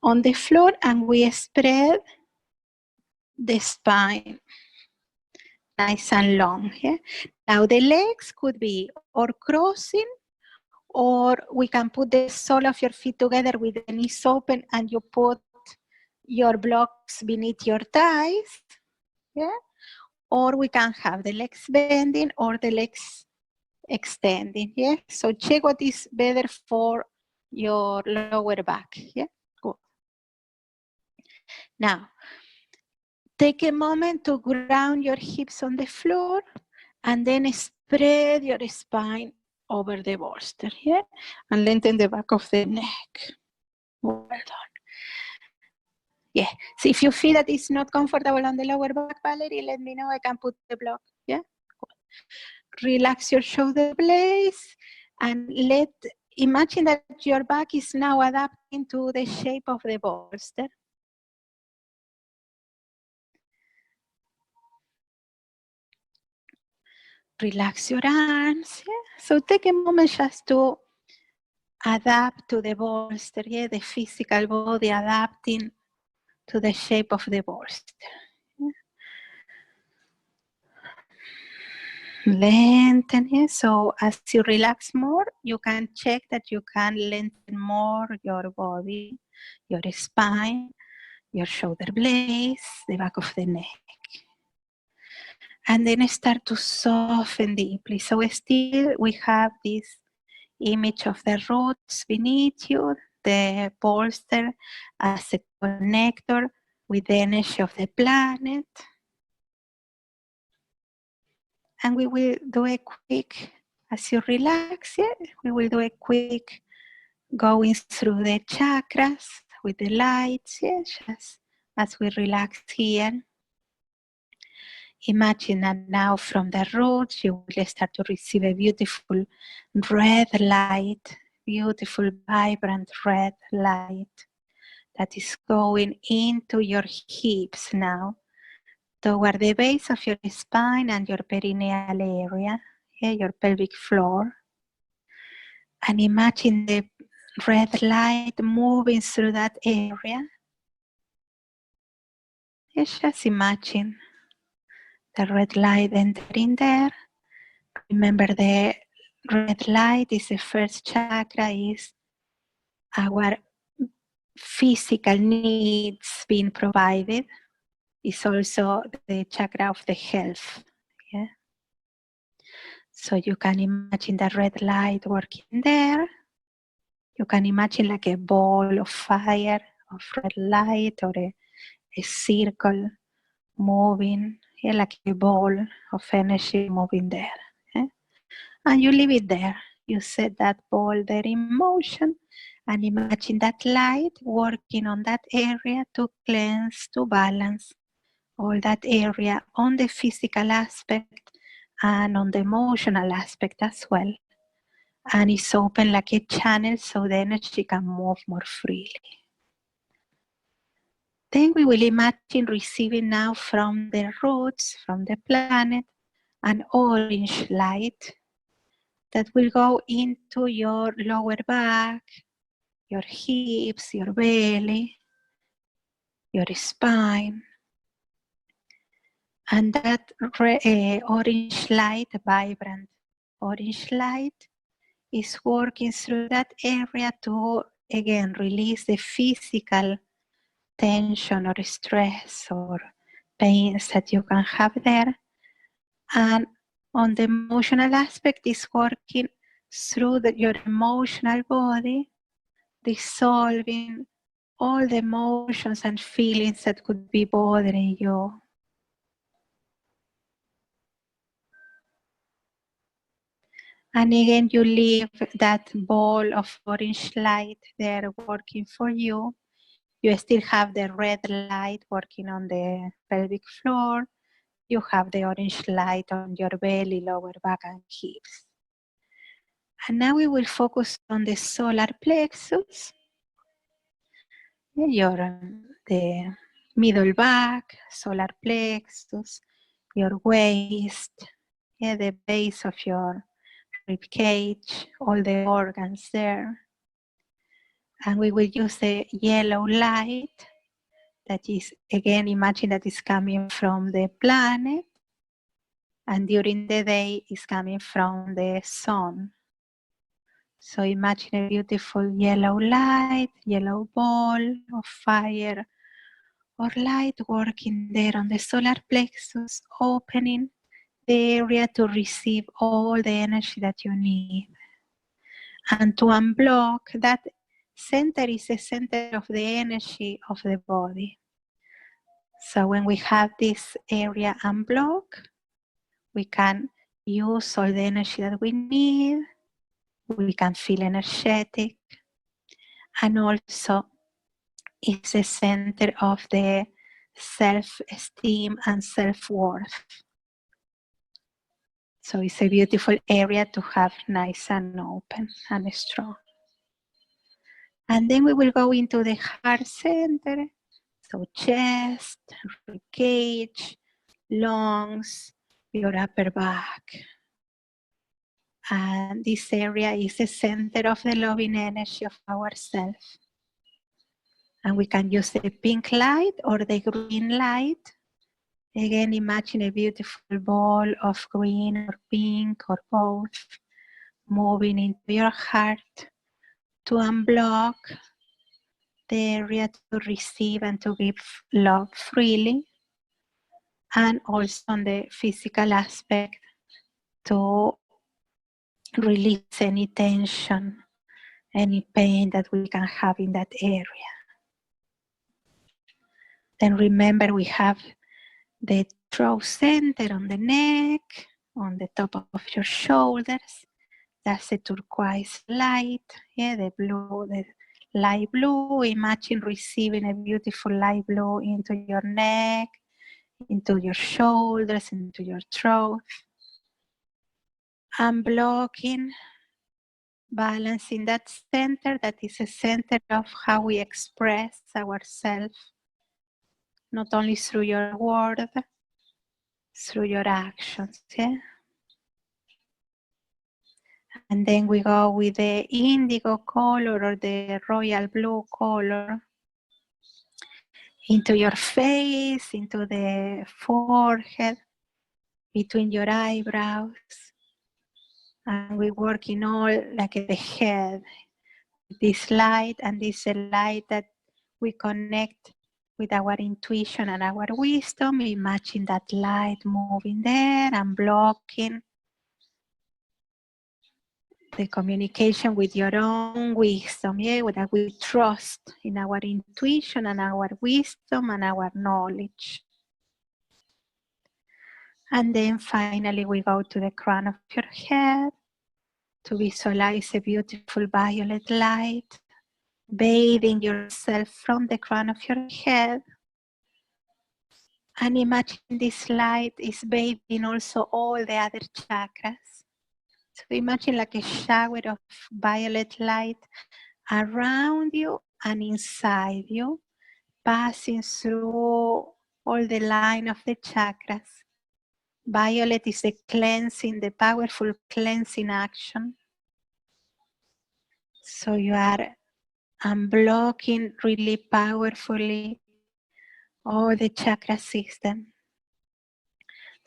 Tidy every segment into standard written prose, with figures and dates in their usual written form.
on the floor and we spread the spine nice and long. Yeah? Now the legs could be or crossing, or we can put the sole of your feet together with the knees open and you put your blocks beneath your thighs. Yeah? Or we can have the legs bending or the legs extending. Yeah? So check what is better for your lower back. Yeah? Good. Now, take a moment to ground your hips on the floor and then spread your spine over the bolster, yeah? And lengthen the back of the neck. Well done. Yeah, so if you feel that it's not comfortable on the lower back, Valerie, let me know, I can put the block, yeah? Relax your shoulder blades and imagine that your back is now adapting to the shape of the bolster. Relax your arms, yeah? So take a moment just to adapt to the bolster, yeah? The physical body adapting to the shape of the bolster. Yeah? Lengthen, yeah? So as you relax more, you can check that you can lengthen more your body, your spine, your shoulder blades, the back of the neck. And then start to soften deeply. So still we have this image of the roots beneath you, the bolster as a connector with the energy of the planet. And we will do a quick, as you relax, yeah, we will do a quick going through the chakras with the lights, yeah, just as we relax here. Imagine that now from the roots, you will start to receive a beautiful red light, beautiful, vibrant red light that is going into your hips now, toward the base of your spine and your perineal area, yeah, your pelvic floor. And imagine the red light moving through that area. Yes, just imagine the red light entering there. Remember, the red light is the first chakra, is our physical needs being provided. It's also the chakra of the health. Yeah? So you can imagine the red light working there. You can imagine like a ball of fire, of red light, or a circle moving, yeah, like a ball of energy moving there. Yeah? And you leave it there. You set that ball there in motion and imagine that light working on that area to cleanse, to balance all that area on the physical aspect and on the emotional aspect as well. And it's open like a channel so the energy can move more freely. Then we will imagine receiving now from the roots, from the planet, an orange light that will go into your lower back, your hips, your belly, your spine. And that orange light, vibrant orange light, is working through that area to, again, release the physical tension or stress or pains that you can have there. And on the emotional aspect, is working through your emotional body, dissolving all the emotions and feelings that could be bothering you. And again, you leave that ball of orange light there working for you. You still have the red light working on the pelvic floor. You have the orange light on your belly, lower back, and hips. And now we will focus on the solar plexus, the middle back, solar plexus, your waist, yeah, the base of your rib cage, all the organs there. And we will use the yellow light that is, again, imagine that is coming from the planet, and during the day is coming from the sun. So imagine a beautiful yellow light, yellow ball of fire or light working there on the solar plexus, opening the area to receive all the energy that you need. And to unblock, that center is the center of the energy of the body. So when we have this area unblocked, we can use all the energy that we need, we can feel energetic, and also it's the center of the self-esteem and self-worth. So it's a beautiful area to have nice and open and strong. And then we will go into the heart center. So chest, ribcage, lungs, your upper back. And this area is the center of the loving energy of ourselves. And we can use the pink light or the green light. Again, imagine a beautiful ball of green or pink or both moving into your heart to unblock the area to receive and to give love freely. And also on the physical aspect to release any tension, any pain that we can have in that area. Then remember we have the throat center on the neck, on the top of your shoulders. That's the turquoise light, yeah, the blue, the light blue. Imagine receiving a beautiful light blue into your neck, into your shoulders, into your throat. Unblocking, balancing that center, that is a center of how we express ourselves, not only through your word, through your actions, yeah? And then we go with the indigo color or the royal blue color into your face, into the forehead, between your eyebrows. And we work in all, like the head, this light, and this is a light that we connect with our intuition and our wisdom. Imagine that light moving there and blocking the communication with your own wisdom, yeah, that we trust in our intuition and our wisdom and our knowledge. And then finally we go to the crown of your head to visualize a beautiful violet light, bathing yourself from the crown of your head. And imagine this light is bathing also all the other chakras. So imagine like a shower of violet light around you and inside you, passing through all the line of the chakras. Violet is the cleansing, the powerful cleansing action. So you are unblocking really powerfully all the chakra system.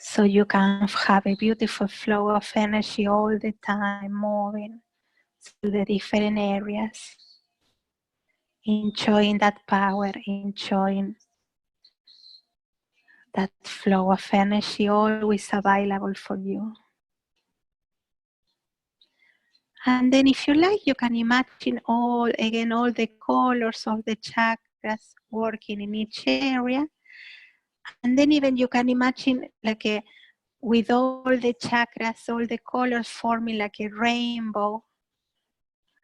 So you can have a beautiful flow of energy all the time, moving through the different areas, enjoying that power, enjoying that flow of energy always available for you. And then if you like, you can imagine all the colors of the chakras working in each area. And then even you can imagine with all the chakras, all the colors forming like a rainbow.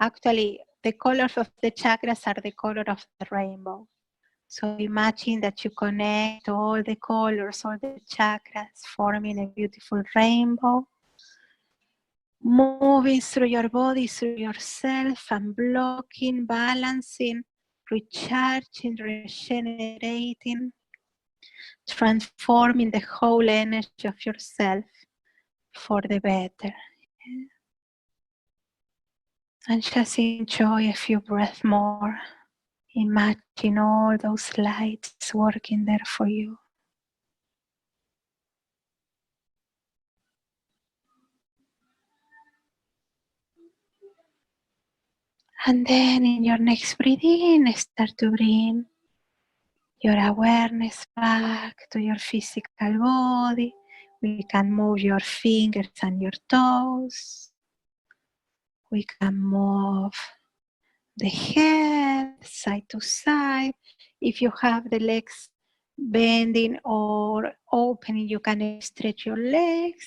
Actually, the colors of the chakras are the color of the rainbow. So imagine that you connect all the colors, all the chakras, forming a beautiful rainbow. Moving through your body, through yourself, and blocking, balancing, recharging, regenerating, transforming the whole energy of yourself for the better. And just enjoy a few breaths more. Imagine all those lights working there for you. And then in your next breath in, start to bring your awareness back to your physical body. We can move your fingers and your toes. We can move the head side to side. If you have the legs bending or opening, you can stretch your legs.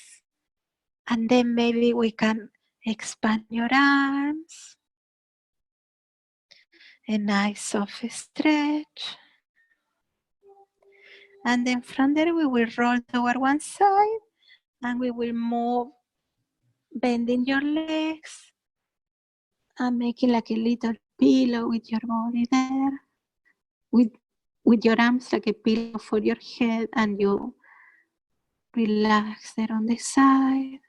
And then maybe we can expand your arms. A nice soft stretch. And then from there we will roll toward one side and we will move, bending your legs and making like a little pillow with your body there. With your arms like a pillow for your head, and you relax there on the side.